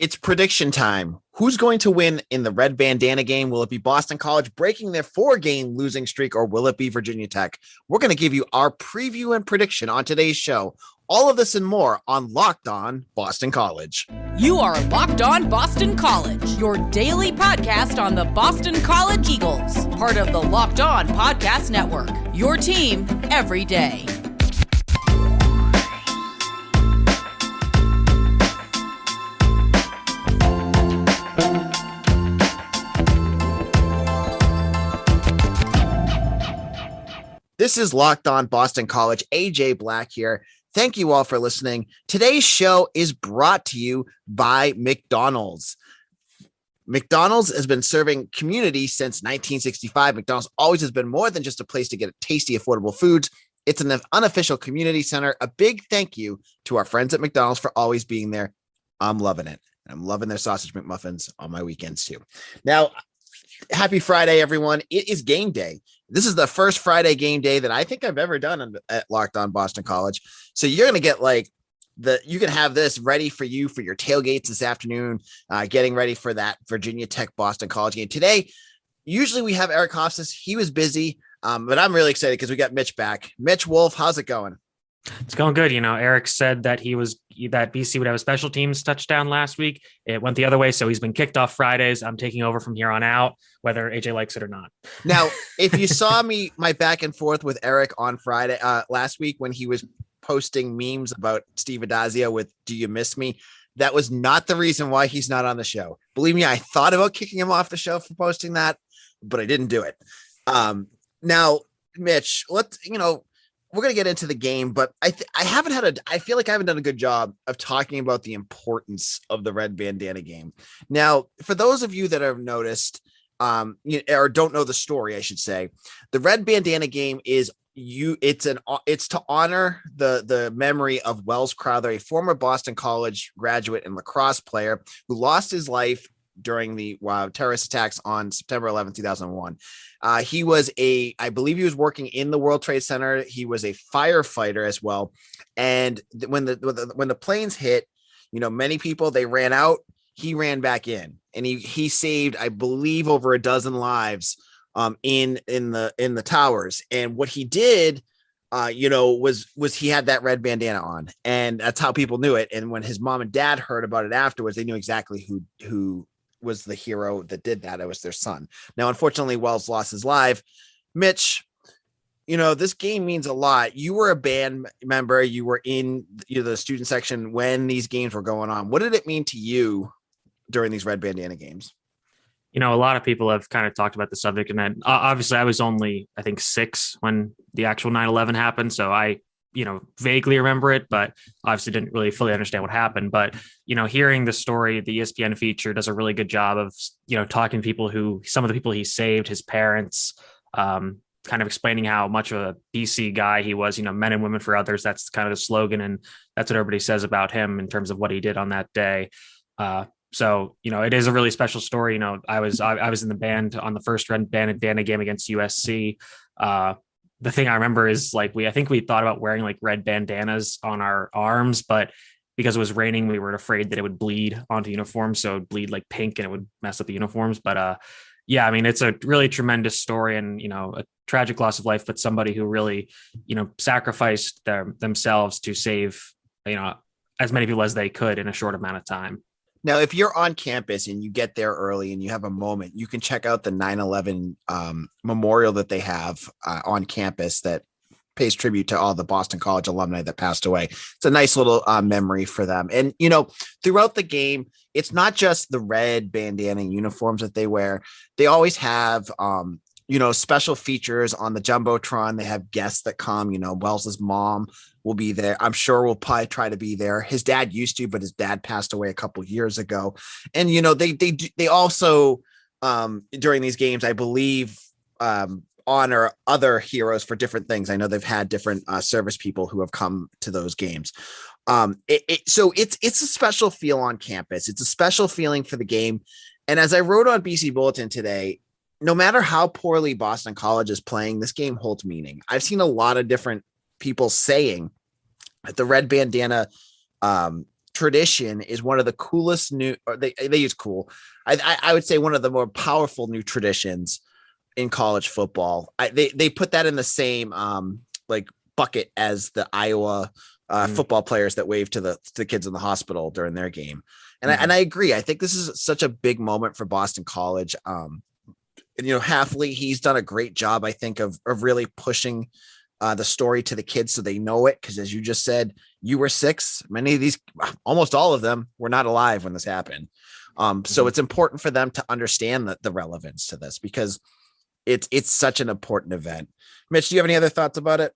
It's prediction time. Who's going to win in the Red Bandana game? Will it be Boston College breaking their 4-game losing streak, or will it be Virginia Tech? We're going to give you our preview and prediction on today's show. All of this and more on Locked On Boston College. You are Locked On Boston College, your daily podcast on the Boston College Eagles, part of the Locked On Podcast Network, your team every day. This is Locked On Boston College. AJ Black here. Thank you all for listening. Today's show is brought to you by McDonald's. McDonald's has been serving community since 1965. McDonald's always has been more than just a place to get tasty, affordable foods. It's an unofficial community center. A big thank you to our friends at McDonald's for always being there. I'm loving it. I'm loving their sausage McMuffins on my weekends too. Now, happy Friday, everyone. It is game day. This is the first Friday game day that I think I've ever done at Locked On Boston College. So you're going to get you can have this ready for you for your tailgates this afternoon, getting ready for that Virginia Tech Boston College game. Today, usually we have Eric Hofstas. He was busy, but I'm really excited because we got Mitch back. Mitch Wolfe, how's it going? It's going good. Eric said that that BC would have a special teams touchdown last week. It went the other way, so he's been kicked off Fridays. I'm taking over from here on out, whether AJ likes it or not. Now, if you saw my back and forth with Eric on Friday last week when he was posting memes about Steve Adazio with "Do you miss me?" that was not the reason why he's not on the show. Believe me, I thought about kicking him off the show for posting that, but I didn't do it. Now, Mitch, we're going to get into the game, but I feel like I haven't done a good job of talking about the importance of the Red Bandana game. Now, for those of you that have noticed, or don't know the story, I should say, the Red Bandana game it's to honor the memory of Wells Crowther, a former Boston College graduate and lacrosse player who lost his life during the terrorist attacks on September 11, 2001. I believe he was working in the World Trade Center. He was a firefighter as well. And when the planes hit, many people, they ran out, he ran back in, and he saved, I believe, over a dozen lives in the towers. And what he did, was he had that red bandana on, and that's how people knew it. And when his mom and dad heard about it afterwards, they knew exactly who was the hero that did that. It was their son. Now, unfortunately, Wells lost his life. Mitch, this game means a lot. You were a band member. You were in the student section when these games were going on. What did it mean to you during these Red Bandana games? A lot of people have kind of talked about the subject, and then obviously I was only, I think, 6 when the actual 9/11 happened. So I vaguely remember it, but obviously didn't really fully understand what happened. But, hearing the story, the ESPN feature does a really good job of, talking to some of the people he saved, his parents, kind of explaining how much of a BC guy he was, men and women for others. That's kind of the slogan. And that's what everybody says about him in terms of what he did on that day. So, it is a really special story. I was in the band on the first Red Bandana game against USC. The thing I remember is I think we thought about wearing red bandanas on our arms, but because it was raining, we were afraid that it would bleed onto uniforms. So it would bleed pink and it would mess up the uniforms. But it's a really tremendous story and, a tragic loss of life, but somebody who really, sacrificed themselves to save, as many people as they could in a short amount of time. Now, if you're on campus and you get there early and you have a moment, you can check out the 9/11 memorial that they have on campus that pays tribute to all the Boston College alumni that passed away. It's a nice little memory for them. And, throughout the game, it's not just the red bandana uniforms that they wear. They always have, special features on the Jumbotron. They have guests that come, Wells's mom will be there. I'm sure we'll probably try to be there. His dad used to, but his dad passed away a couple years ago. And, they also, during these games, I believe, honor other heroes for different things. I know they've had different service people who have come to those games. So it's a special feel on campus. It's a special feeling for the game. And as I wrote on BC Bulletin today, no matter how poorly Boston College is playing, this game holds meaning. I've seen a lot of different people saying that the Red Bandana tradition is one of the coolest new, or they use cool. I would say one of the more powerful new traditions in college football. They put that in the same like bucket as the Iowa football players that wave to the kids in the hospital during their game. And I agree. I think this is such a big moment for Boston College. Halfley, he's done a great job, I think, of really pushing the story to the kids so they know it. Because as you just said, you were 6. Many of these, almost all of them, were not alive when this happened. So it's important for them to understand the relevance to this because it's such an important event. Mitch, do you have any other thoughts about it?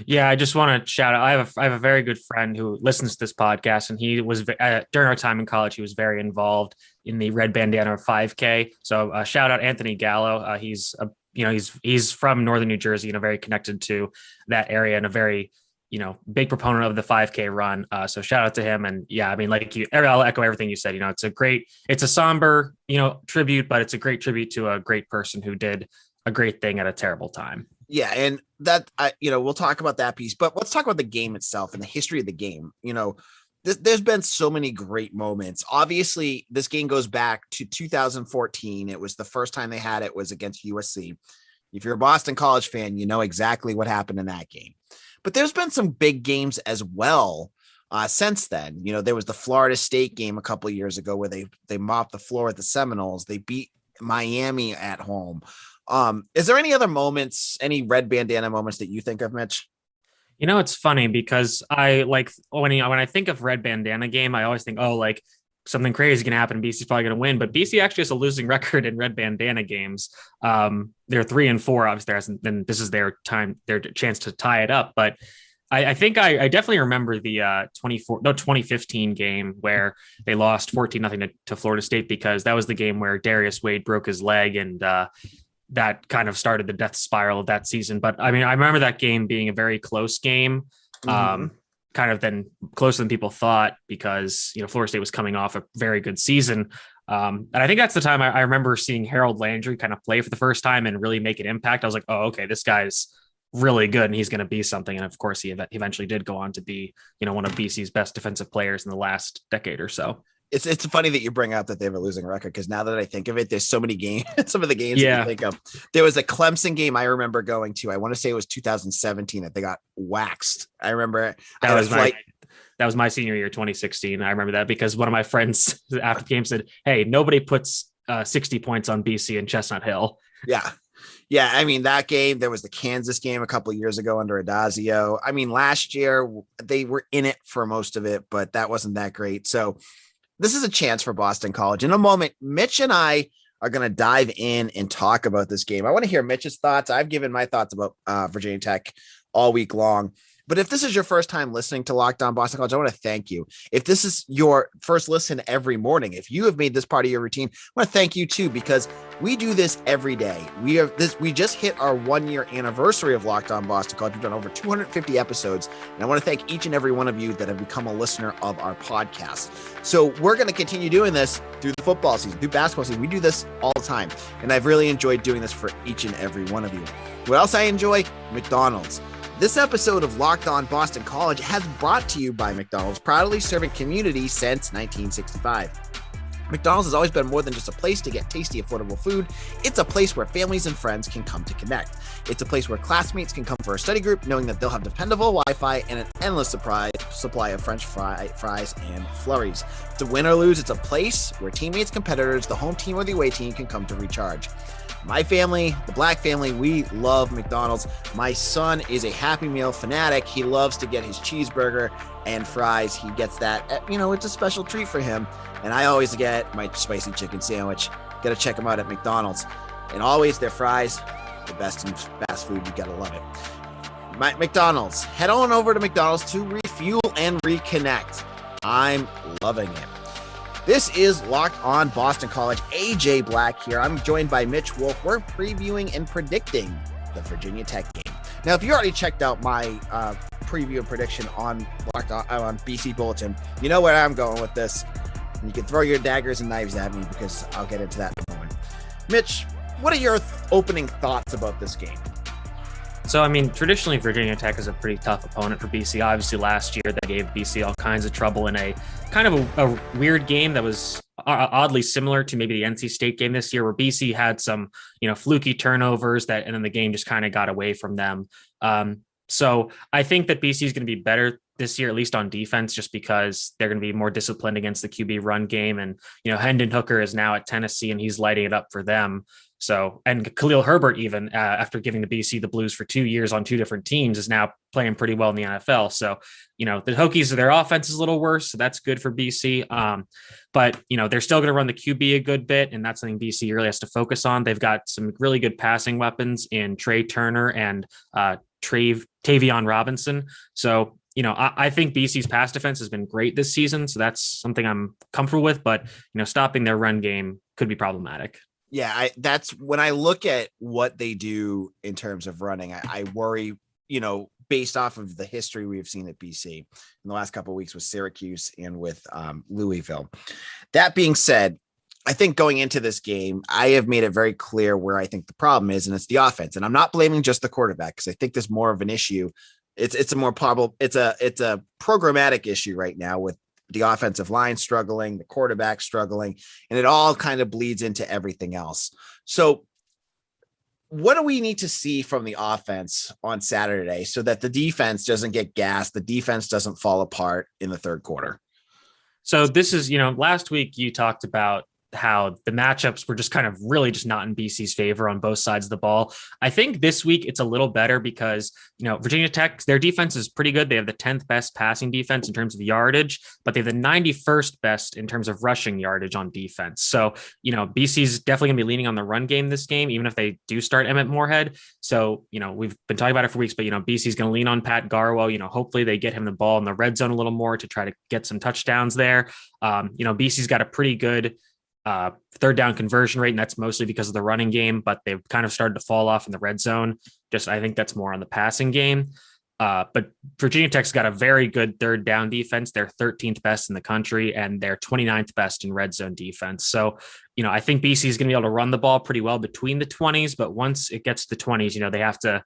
Yeah, I just want to shout out. I have a very good friend who listens to this podcast, and he was during our time in college. He was very involved in the Red Bandana 5K. So shout out Anthony Gallo. He's from Northern New Jersey and very connected to that area and a very big proponent of the 5K run. So shout out to him. And yeah, I mean, I'll echo everything you said. It's a somber tribute, but it's a great tribute to a great person who did a great thing at a terrible time. Yeah. And that, we'll talk about that piece, but let's talk about the game itself and the history of the game. There's been so many great moments. Obviously, this game goes back to 2014. It was the first time they had it was against USC. If you're a Boston College fan, you know exactly what happened in that game. But there's been some big games as well since then. there was the Florida State game a couple of years ago where they mopped the floor at the Seminoles. They beat Miami at home. Is there any other moments, any Red Bandana moments that you think of, Mitch? It's funny because when I think of Red Bandana Game, I always think, something crazy is going to happen. BC's probably going to win, but BC actually has a losing record in Red Bandana games. They're 3-4, obviously, and this is their chance to tie it up. But I think I definitely remember the 2015 game where they lost 14-0 to Florida State because that was the game where Darius Wade broke his leg and that kind of started the death spiral of that season. But I mean, I remember that game being a very close game, kind of then closer than people thought because, Florida State was coming off a very good season. And I think that's the time I remember seeing Harold Landry kind of play for the first time and really make an impact. I was like, oh, okay, this guy's really good and he's going to be something. And of course he eventually did go on to be, one of BC's best defensive players in the last decade or so. It's funny that you bring up that they have a losing record because now that I think of it, there's so many games, some of the games that you think of. There was a Clemson game I remember going to. I want to say it was 2017 that they got waxed. I remember that was my senior year, 2016. I remember that because one of my friends after the game said, "Hey, nobody puts 60 points on BC in Chestnut Hill." Yeah. Yeah, I mean, that game, there was the Kansas game a couple of years ago under Adazio. I mean, last year they were in it for most of it, but that wasn't that great. So this is a chance for Boston College. In a moment, Mitch and I are going to dive in and talk about this game. I want to hear Mitch's thoughts. I've given my thoughts about Virginia Tech all week long. But if this is your first time listening to Locked On Boston College, I want to thank you. If this is your first listen every morning, if you have made this part of your routine, I want to thank you too, because we do this every day. We just hit our 1-year anniversary of Locked On Boston College. We've done over 250 episodes. And I want to thank each and every one of you that have become a listener of our podcast. So we're going to continue doing this through the football season, through basketball season. We do this all the time. And I've really enjoyed doing this for each and every one of you. What else I enjoy? McDonald's. This episode of Locked On Boston College has brought to you by McDonald's, proudly serving communities since 1965. McDonald's has always been more than just a place to get tasty, affordable food. It's a place where families and friends can come to connect. It's a place where classmates can come for a study group, knowing that they'll have dependable Wi-Fi and an endless supply of French fries and flurries. To win or lose, it's a place where teammates, competitors, the home team or the away team can come to recharge. My family, the Black family, we love McDonald's. My son is a Happy Meal fanatic. He loves to get his cheeseburger and fries. He gets that, it's a special treat for him. And I always get my spicy chicken sandwich. Got to check them out at McDonald's. And always their fries, the best in fast food. You got to love it. McDonald's. Head on over to McDonald's to refuel and reconnect. I'm loving it. This is Locked On Boston College. AJ Black here. I'm joined by Mitch Wolfe. We're previewing and predicting the Virginia Tech game. Now, if you already checked out my preview and prediction on Locked on BC Bulletin, you know where I'm going with this. You can throw your daggers and knives at me because I'll get into that in a moment. Mitch, what are your opening thoughts about this game? So, I mean, traditionally, Virginia Tech is a pretty tough opponent for BC. Obviously, last year they gave BC all kinds of trouble in a kind of a weird game that was oddly similar to maybe the NC State game this year, where BC had some, fluky turnovers and then the game just kind of got away from them. So I think that BC is going to be better this year, at least on defense, just because they're going to be more disciplined against the QB run game. And, Hendon Hooker is now at Tennessee and he's lighting it up for them. So, and Khalil Herbert, even after giving the BC the Blues for 2 years on two different teams, is now playing pretty well in the NFL. So, the Hokies, their offense is a little worse. So that's good for BC. But, they're still going to run the QB a good bit. And that's something BC really has to focus on. They've got some really good passing weapons in Trey Turner and Tavion Robinson. So, I think BC's pass defense has been great this season. So that's something I'm comfortable with. But, stopping their run game could be problematic. Yeah, that's when I look at what they do in terms of running, I worry, based off of the history we've seen at BC in the last couple of weeks with Syracuse and with Louisville. That being said, I think going into this game, I have made it very clear where I think the problem is, and it's the offense. And I'm not blaming just the quarterback, because I think there's more of an issue. It's a more probable, it's a programmatic issue right now with the offensive line struggling, the quarterback struggling, and it all kind of bleeds into everything else. So what do we need to see from the offense on Saturday so that the defense doesn't get gassed, the defense doesn't fall apart in the third quarter? So this is, last week you talked about how the matchups were just kind of really just not in BC's favor on both sides of the ball. I think this week it's a little better because, Virginia Tech, their defense is pretty good. They have the 10th best passing defense in terms of yardage, but they have the 91st best in terms of rushing yardage on defense. So, BC's definitely gonna be leaning on the run game this game, even if they do start Emmett Morehead. So, we've been talking about it for weeks, but, BC's going to lean on Pat Garwo. Hopefully they get him the ball in the red zone a little more to try to get some touchdowns there. BC's got a pretty good third down conversion rate, and that's mostly because of the running game, but they've kind of started to fall off in the red zone. I think that's more on the passing game. But Virginia Tech's got a very good third down defense. They're 13th best in the country, and they're 29th best in red zone defense. So, I think BC is going to be able to run the ball pretty well between the 20s, but once it gets to the 20s, they have to,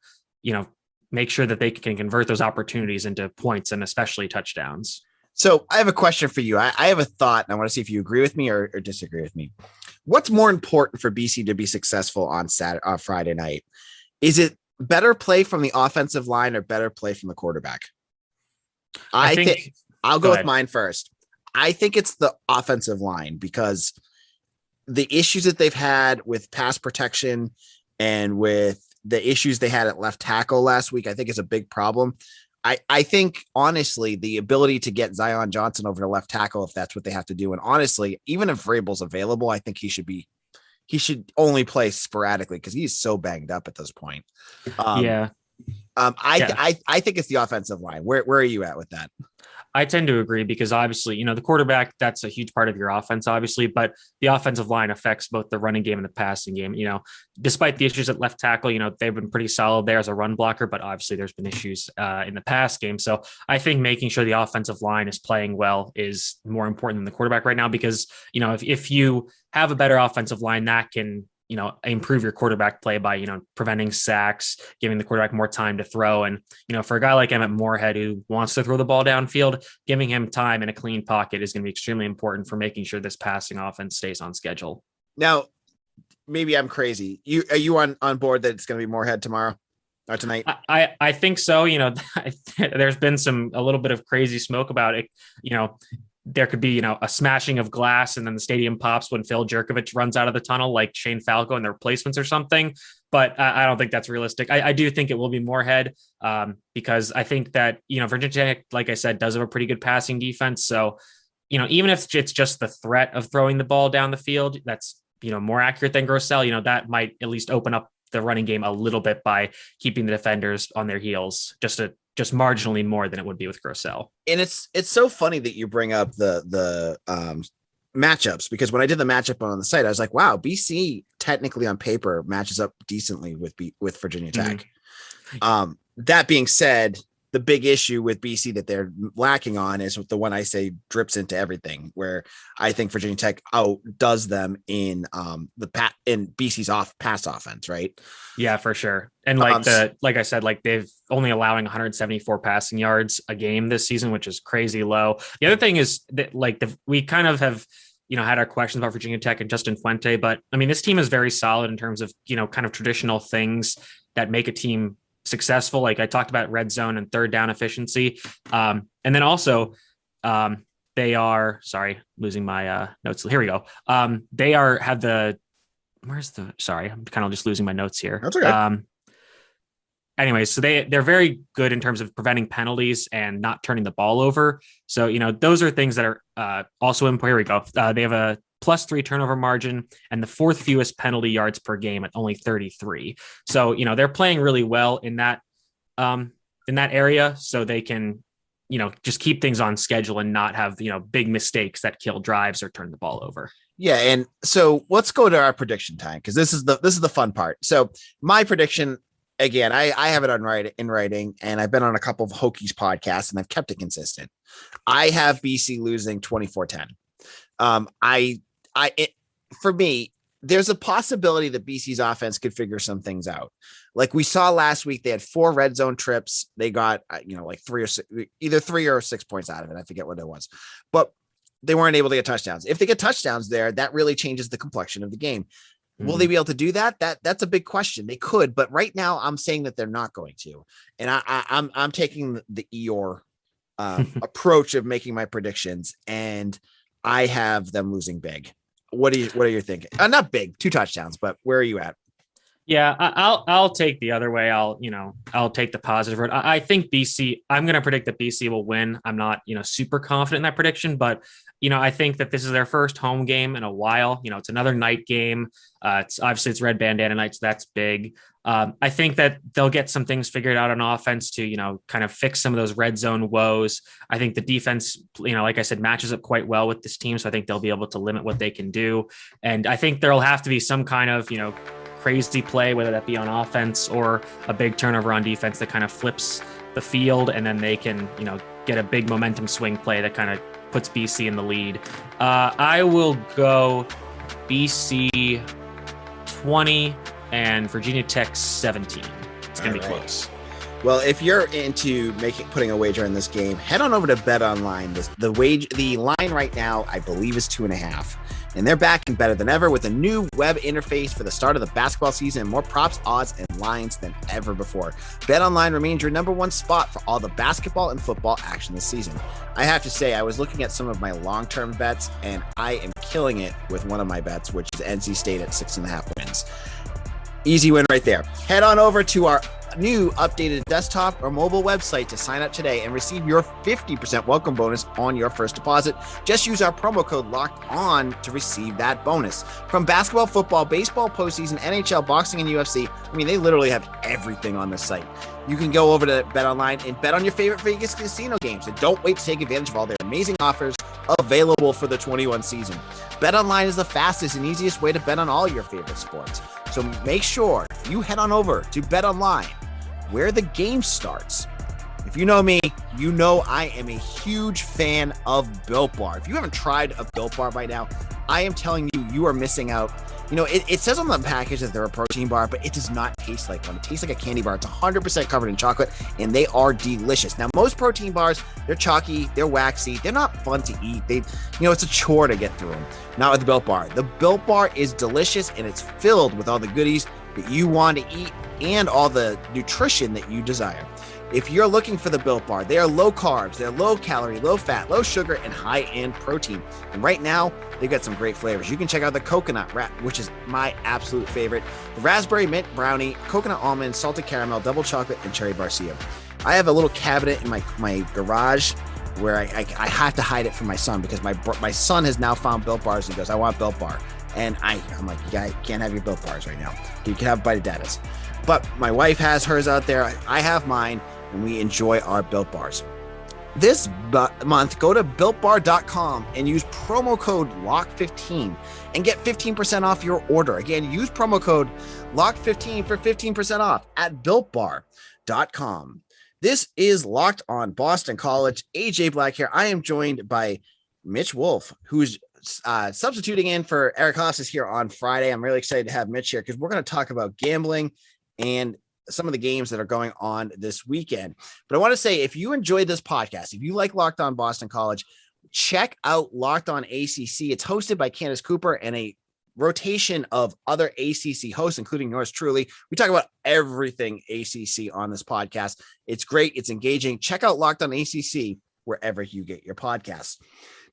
make sure that they can convert those opportunities into points and especially touchdowns. So I have a question for you. I have a thought, and I want to see if you agree with me or disagree with me. What's more important for BC to be successful on Friday night? Is it better play from the offensive line or better play from the quarterback? I think I'll go with mine first. I think it's the offensive line, because the issues that they've had with pass protection and with the issues they had at left tackle last week, I think is a big problem. I think, honestly, the ability to get Zion Johnson over to left tackle, if that's what they have to do. And honestly, even if Vrabel's available, I think he should only play sporadically because he's so banged up at this point. I think it's the offensive line. Where are you at with that? I tend to agree because obviously, the quarterback, that's a huge part of your offense, obviously, but the offensive line affects both the running game and the passing game. Despite the issues at left tackle, they've been pretty solid there as a run blocker, but obviously there's been issues in the pass game. So I think making sure the offensive line is playing well is more important than the quarterback right now, because, if you have a better offensive line, that can, improve your quarterback play by, preventing sacks, giving the quarterback more time to throw. And, for a guy like Emmett Morehead, who wants to throw the ball downfield, giving him time in a clean pocket is going to be extremely important for making sure this passing offense stays on schedule. Now, maybe I'm crazy. Are you on board that it's going to be Morehead tomorrow or tonight? I think so. There's been a little bit of crazy smoke about it. There could be, a smashing of glass and then the stadium pops when Phil Jerkovich runs out of the tunnel, like Shane Falco and the replacements or something. But I don't think that's realistic. I do think it will be Morehead because I think that, Virginia Tech, like I said, does have a pretty good passing defense. So, even if it's just the threat of throwing the ball down the field, that's, more accurate than Grossell, that might at least open up the running game a little bit by keeping the defenders on their heels just marginally more than it would be with Grossell. And it's so funny that you bring up the matchups, because when I did the matchup on the site, I was like, wow, BC technically on paper matches up decently with Virginia Tech. Mm-hmm. That being said, the big issue with BC that they're lacking on is the one I say drips into everything, where I think Virginia Tech outdoes them in BC's pass offense, right? Yeah, for sure. And like I said, like they've only allowing 174 passing yards a game this season, which is crazy low. The other thing is that we kind of have, had our questions about Virginia Tech and Justin Fuente, but I mean, this team is very solid in terms of, kind of traditional things that make a team successful. Like I talked about red zone and third down efficiency. And then also they are, losing my notes. Here we go. I'm kind of just losing my notes here. That's okay. Anyway, so they're very good in terms of preventing penalties and not turning the ball over. So, those are things that are also important. Here we go. They have a +3 turnover margin and the fourth fewest penalty yards per game at only 33. So, they're playing really well in that area, so they can, just keep things on schedule and not have, big mistakes that kill drives or turn the ball over. Yeah. And so let's go to our prediction time, because this is the fun part. So my prediction, again, I have it in writing, and I've been on a couple of Hokies podcasts and I've kept it consistent. I have BC losing 24-10. For me, there's a possibility that BC's offense could figure some things out. Like we saw last week, they had 4 red zone trips. They got, like 3 or 6 points out of it. I forget what it was, but they weren't able to get touchdowns. If they get touchdowns there, that really changes the complexion of the game. Will they be able to do that? That's a big question. They could, but right now I'm saying that they're not going to. And I'm taking the Eeyore approach of making my predictions, and I have them losing big. What are you thinking? Not big, 2 touchdowns, but where are you at? Yeah, I'll take the other way. I'll take the positive road. I think BC, I'm going to predict that BC will win. I'm not, super confident in that prediction, but, I think that this is their first home game in a while. It's another night game. It's Red Bandana night, so that's big. I think that they'll get some things figured out on offense to, kind of fix some of those red zone woes. I think the defense, like I said, matches up quite well with this team. So I think they'll be able to limit what they can do. And I think there'll have to be some kind of, crazy play, whether that be on offense or a big turnover on defense that kind of flips the field. And then they can, get a big momentum swing play that kind of puts BC in the lead. I will go BC 20 and Virginia Tech 17. It's going to be close. Well, if you're into putting a wager in this game, head on over to BetOnline. The line right now, I believe, is 2.5. And they're back and better than ever with a new web interface for the start of the basketball season and more props, odds, and lines than ever before. BetOnline remains your number one spot for all the basketball and football action this season. I have to say, I was looking at some of my long-term bets, and I am killing it with one of my bets, which is NC State at 6.5 wins. Easy win right there. Head on over to our new updated desktop or mobile website to sign up today and receive your 50% welcome bonus on your first deposit. Just use our promo code LOCKEDON to receive that bonus. From basketball, football, baseball, postseason, NHL, boxing, and UFC, they literally have everything on the site. You can go over to BetOnline and bet on your favorite Vegas casino games. And don't wait to take advantage of all their amazing offers available for the 21 season. BetOnline is the fastest and easiest way to bet on all your favorite sports. So make sure you head on over to BetOnline, where the game starts. If you know me, you know I am a huge fan of Built Bar. If you haven't tried a Built Bar by now, I am telling you, you are missing out. It says on the package that they're a protein bar, but it does not taste like one. It tastes like a candy bar. It's 100% covered in chocolate, and they are delicious. Now, most protein bars, they're chalky, they're waxy, they're not fun to eat. It's a chore to get through them. Not with the Built Bar. The Built Bar is delicious, and it's filled with all the goodies that you want to eat and all the nutrition that you desire. If you're looking for the Built Bar, they are low carbs, they're low calorie, low fat, low sugar, and high in protein. And right now, they've got some great flavors. You can check out the coconut wrap, which is my absolute favorite. The raspberry mint brownie, coconut almond, salted caramel, double chocolate, and cherry barcia. I have a little cabinet in my garage where I have to hide it from my son, because my son has now found Built Bars and he goes, I want Built Bar. And I'm like, you guys can't have your Built Bars right now. You can have a bite of Dadda's. But my wife has hers out there. I have mine, and we enjoy our Built Bars. This month, go to BuiltBar.com and use promo code LOCK15 and get 15% off your order. Again, use promo code LOCK15 for 15% off at BuiltBar.com. This is Locked On Boston College. AJ Black here. I am joined by Mitch Wolfe, who's substituting in for Eric Haas here on Friday. I'm really excited to have Mitch here because we're going to talk about gambling and some of the games that are going on this weekend. But I want to say, if you enjoyed this podcast, if you like Locked On Boston College, check out Locked On ACC. It's hosted by Candace Cooper and a rotation of other ACC hosts, including yours truly. We talk about everything ACC on this podcast. It's great. It's engaging. Check out Locked On ACC wherever you get your podcasts.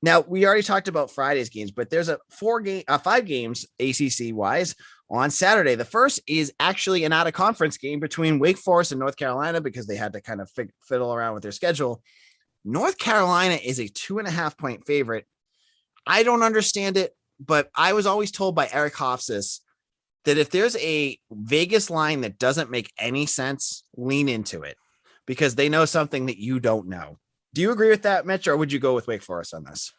Now, we already talked about Friday's games, but there's 5 games ACC wise on Saturday. The first is actually an out of conference game between Wake Forest and North Carolina because they had to kind of fiddle around with their schedule. North Carolina is a 2.5-point favorite. I don't understand it, but I was always told by Eric Hofstas that if there's a Vegas line that doesn't make any sense, lean into it because they know something that you don't know. Do you agree with that, Mitch, or would you go with Wake Forest on this?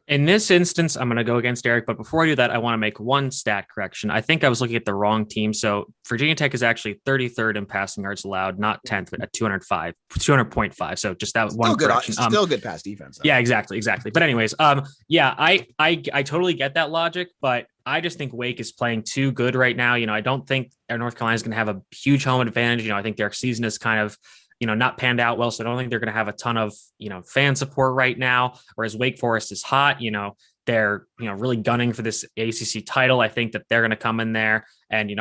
In this instance, I'm going to go against Eric, but before I do that, I want to make one stat correction. I think I was looking at the wrong team. So Virginia Tech is actually 33rd in passing yards allowed, not 10th, but at 200.5. So just that one correction. Still good pass defense. Yeah, exactly. But anyways, yeah, I totally get that logic, but I just think Wake is playing too good right now. I don't think North Carolina is going to have a huge home advantage. I think their season is kind of not panned out well. So I don't think they're going to have a ton of, fan support right now. Whereas Wake Forest is hot, they're, really gunning for this ACC title. I think that they're going to come in there. And,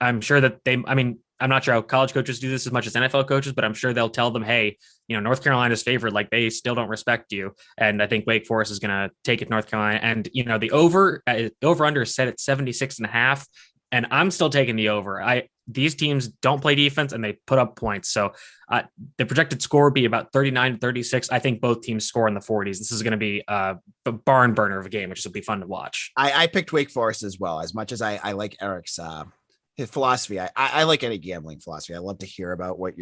I'm sure that I'm not sure how college coaches do this as much as NFL coaches, but I'm sure they'll tell them, hey, North Carolina's favored, like they still don't respect you. And I think Wake Forest is going to take it North Carolina. And, the over under is set at 76.5. And I'm still taking the over. These teams don't play defense and they put up points. So the projected score would be about 39-36. I think both teams score in the 40s. This is going to be a barn burner of a game, which will be fun to watch. I picked Wake Forest as well. As much as I like Eric's his philosophy, I like any gambling philosophy. I love to hear about what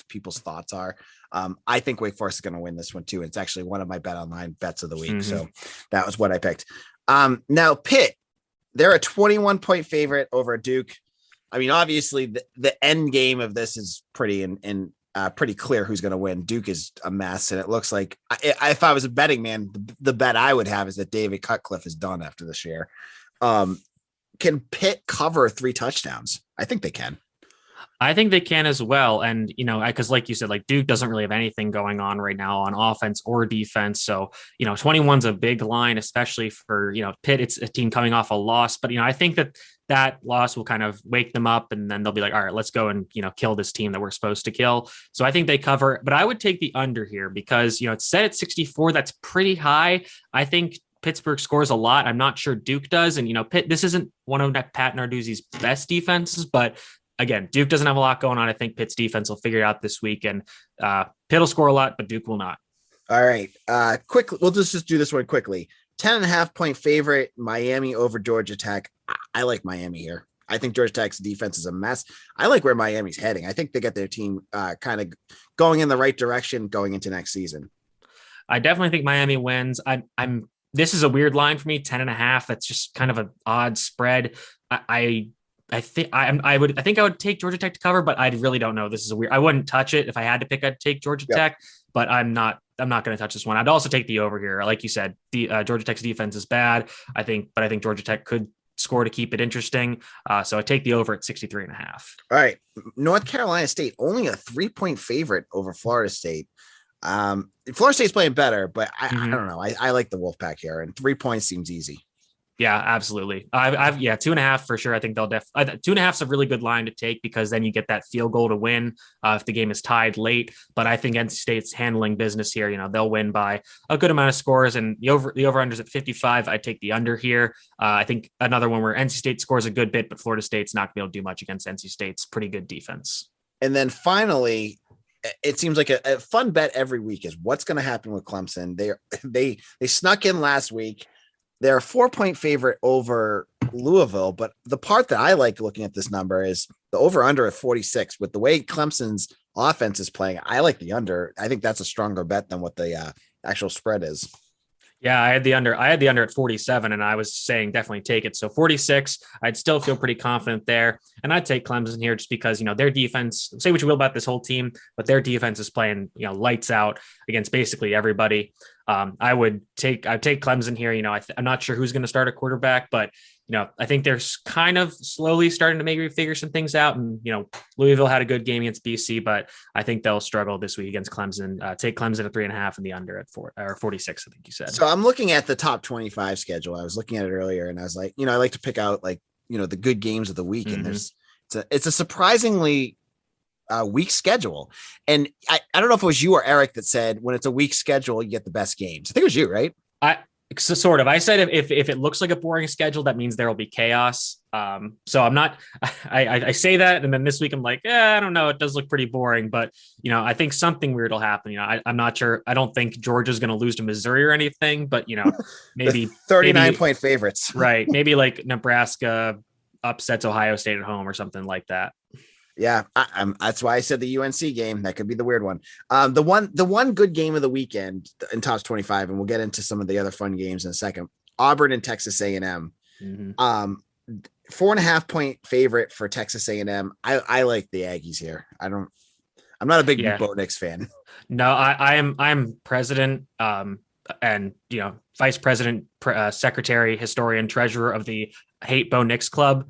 people's thoughts are. I think Wake Forest is going to win this one too. It's actually one of my BetOnline bets of the week. Mm-hmm. So that was what I picked. Now Pitt, they're a 21-point favorite over Duke. Obviously the end game of this is pretty clear who's going to win. Duke is a mess. And it looks like if I was a betting man, the bet I would have is that David Cutcliffe is done after this year. Can Pitt cover 3 touchdowns? I think they can. I think they can as well. And, because like you said, like Duke doesn't really have anything going on right now on offense or defense. So, 21's a big line, especially for, Pitt. It's a team coming off a loss, but, I think that loss will kind of wake them up and then they'll be like, all right, let's go and, kill this team that we're supposed to kill. So I think they cover, but I would take the under here because, it's set at 64. That's pretty high. I think Pittsburgh scores a lot. I'm not sure Duke does. And, Pitt, this isn't one of Pat Narduzzi's best defenses, but again, Duke doesn't have a lot going on. I think Pitt's defense will figure it out this week, and Pitt will score a lot, but Duke will not. All right. Quickly, we'll just do this one quickly. 10.5-point favorite, Miami over Georgia Tech. I like Miami here. I think Georgia Tech's defense is a mess. I like where Miami's heading. I think they get their team kind of going in the right direction going into next season. I definitely think Miami wins. This is a weird line for me, 10.5. That's just kind of an odd spread. I think I would take Georgia Tech to cover, but I really don't know. This is I wouldn't touch it. If I had to pick, I'd take Georgia Tech, but I'm not going to touch this one. I'd also take the over here. Like you said, the Georgia Tech's defense is bad. I think Georgia Tech could score to keep it interesting. So I take the over at 63.5. All right. North Carolina State, only a 3-point favorite over Florida State. Florida State's playing better, but I don't know. I like the Wolfpack here, and 3 points seems easy. Yeah, absolutely. I've 2.5 for sure. I think they'll 2.5 is a really good line to take because then you get that field goal to win if the game is tied late. But I think NC State's handling business here. They'll win by a good amount of scores, and the over unders at 55. I take the under here. I think another one where NC State scores a good bit, but Florida State's not going to be able to do much against NC State's pretty good defense. And then finally, it seems like a fun bet every week is what's going to happen with Clemson. They snuck in last week. They're a 4-point favorite over Louisville, but the part that I like looking at this number is the over under at 46. With the way Clemson's offense is playing, I like the under. I think that's a stronger bet than what the actual spread is. Yeah, I had the under at 47, and I was saying definitely take it. So 46, I'd still feel pretty confident there. And I'd take Clemson here just because, their defense, say what you will about this whole team, but their defense is playing, lights out against basically everybody. I'd take Clemson here. I'm not sure who's going to start a quarterback, but I think they're kind of slowly starting to maybe figure some things out. And, Louisville had a good game against BC, but I think they'll struggle this week against Clemson. Take Clemson at 3.5 and the under at 46, I think you said. So I'm looking at the top 25 schedule. I was looking at it earlier and I was like, I like to pick out the good games of the week. And it's a surprisingly weak schedule. And I don't know if it was you or Eric that said when it's a weak schedule, you get the best games. I think it was you, right? So sort of. I said if it looks like a boring schedule, that means there will be chaos. So I'm not. I say that, and then this week I'm like, I don't know. It does look pretty boring, but I think something weird will happen. I'm not sure. I don't think Georgia's going to lose to Missouri or anything, but maybe 39-point favorites, right? Maybe like Nebraska upsets Ohio State at home or something like that. Yeah, that's why I said the UNC game. That could be the weird one. The one good game of the weekend in top 25, and we'll get into some of the other fun games in a second. Auburn and Texas A&M. 4.5-point favorite for Texas A&M. I like the Aggies here. I'm not a big Bo Nix fan. No, I'm president and vice president, secretary, historian, treasurer of the Hate Bo Nix Club.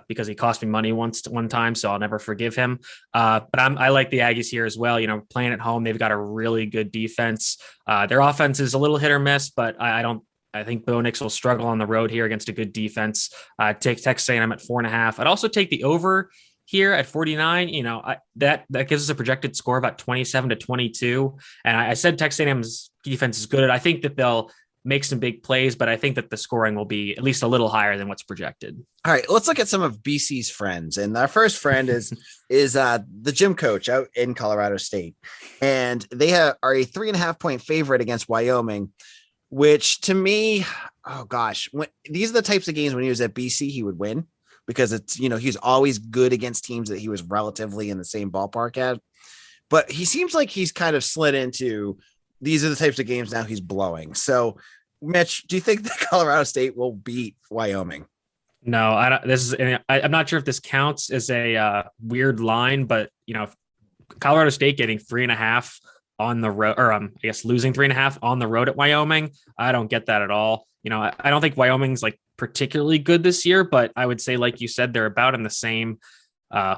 Because he cost me money one time, so I'll never forgive him. But I like the Aggies here as well. Playing at home, they've got a really good defense. Their offense is a little hit or miss, but I think Bo Nix will struggle on the road here against a good defense. Take Texas A&M at 4.5. I'd also take the over here at 49. That gives us a projected score about 27-22. And I said Texas A&M's defense is good. I think that they'll make some big plays, but I think that the scoring will be at least a little higher than what's projected. All right, let's look at some of BC's friends. And our first friend is the gym coach out in Colorado State. And they are a 3.5-point favorite against Wyoming, which to me, oh gosh, these are the types of games when he was at BC, he would win because it's, he's always good against teams that he was relatively in the same ballpark at. But he seems like he's kind of slid into these are the types of games now he's blowing. So, Mitch, do you think that Colorado State will beat Wyoming? No, I'm not sure if this counts as a weird line, but Colorado State getting 3.5 on the road, or I guess losing 3.5 on the road at Wyoming, I don't get that at all. I don't think Wyoming's like particularly good this year, but I would say, like you said, they're about in the same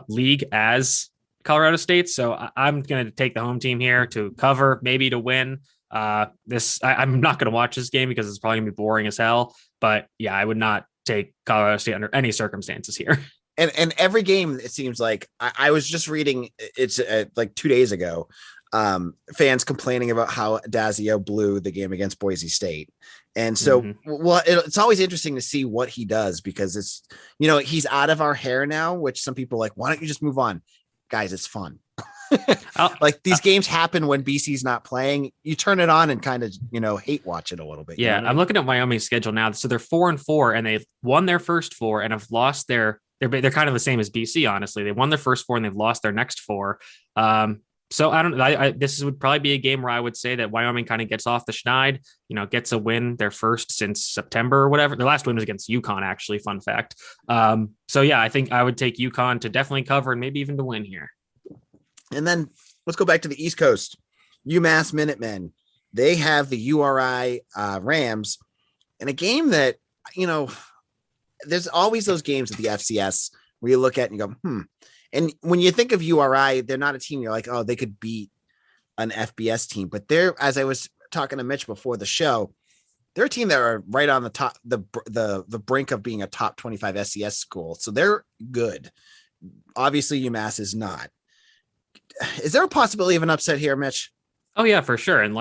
league as Colorado State. So I'm going to take the home team here to cover, maybe to win. I'm not going to watch this game because it's probably gonna be boring as hell, but yeah, I would not take Colorado State under any circumstances here. And every game, it seems like I was just reading it's like 2 days ago, fans complaining about how Dazio blew the game against Boise State. And so, it's always interesting to see what he does because it's, he's out of our hair now, which some people are like, why don't you just move on? Guys, it's fun. Like these games happen when BC's not playing. You turn it on and kind of, hate watch it a little bit. Yeah, I'm looking at Wyoming's schedule now. So they're 4-4 and they've won their first 4 and have lost they're kind of the same as BC, honestly. They won their first 4 and they've lost their next 4. So I don't. This would probably be a game where I would say that Wyoming kind of gets off the schneid, gets a win, their first since September or whatever. Their last win was against UConn, actually. Fun fact. So yeah, I think I would take UConn to definitely cover and maybe even to win here. And then let's go back to the East Coast. UMass Minutemen. They have the URI Rams in a game that there's always those games at the FCS where you look at and you go, And when you think of URI, they're not a team you're like, oh, they could beat an FBS team. But they're, as I was talking to Mitch before the show, they're a team that are right on the top, the brink of being a top 25 SCS school. So they're good. Obviously, UMass is not. Is there a possibility of an upset here, Mitch? Oh, yeah, for sure. And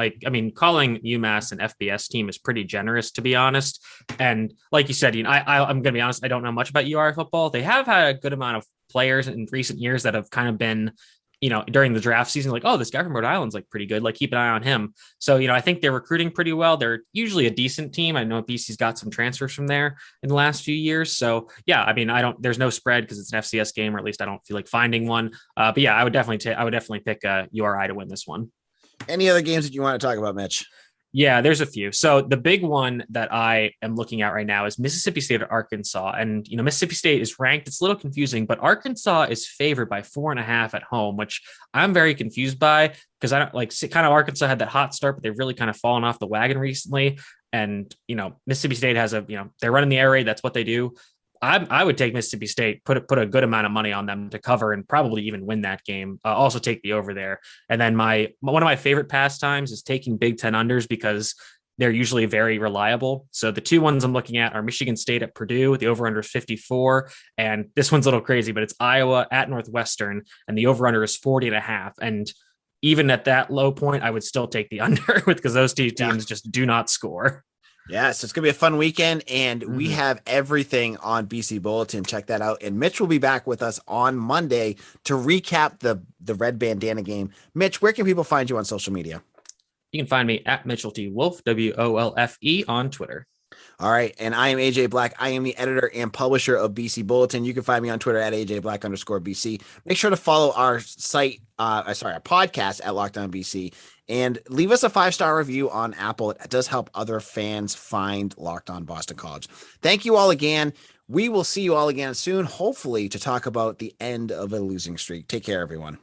calling UMass an FBS team is pretty generous, to be honest. And like you said, I'm going to be honest, I don't know much about URI football. They have had a good amount of players in recent years that have kind of been, during the draft season, like, oh, this guy from Rhode Island's like pretty good. Like, keep an eye on him. So, I think they're recruiting pretty well. They're usually a decent team. I know BC's got some transfers from there in the last few years. So yeah, there's no spread because it's an FCS game, or at least I don't feel like finding one. But yeah, I would definitely pick URI to win this one. Any other games that you want to talk about, Mitch? Yeah, there's a few. So the big one that I am looking at right now is Mississippi State or Arkansas. And, Mississippi State is ranked. It's a little confusing, but Arkansas is favored by 4.5 at home, which I'm very confused by because I don't kind of Arkansas had that hot start, but they've really kind of fallen off the wagon recently. And, Mississippi State has they're running the air raid. That's what they do. I would take Mississippi State, put a good amount of money on them to cover and probably even win that game. Also take the over there. And then one of my favorite pastimes is taking Big Ten unders because they're usually very reliable. So the two ones I'm looking at are Michigan State at Purdue. The over under is 54. And this one's a little crazy, but it's Iowa at Northwestern. And the over under is 40.5. And even at that low point, I would still take the under because those two teams just do not score. Yeah, so it's going to be a fun weekend, and we have everything on BC Bulletin. Check that out. And Mitch will be back with us on Monday to recap the Red Bandana Game. Mitch, where can people find you on social media? You can find me at Mitchell T. Wolfe, WOLFE on Twitter. All right. And I am AJ Black. I am the editor and publisher of BC Bulletin. You can find me on Twitter at AJ_BC. Make sure to follow our site, our podcast at Lockdown BC, and leave us a 5-star review on Apple. It does help other fans find Locked On Boston College. Thank you all again. We will see you all again soon, hopefully to talk about the end of a losing streak. Take care, everyone.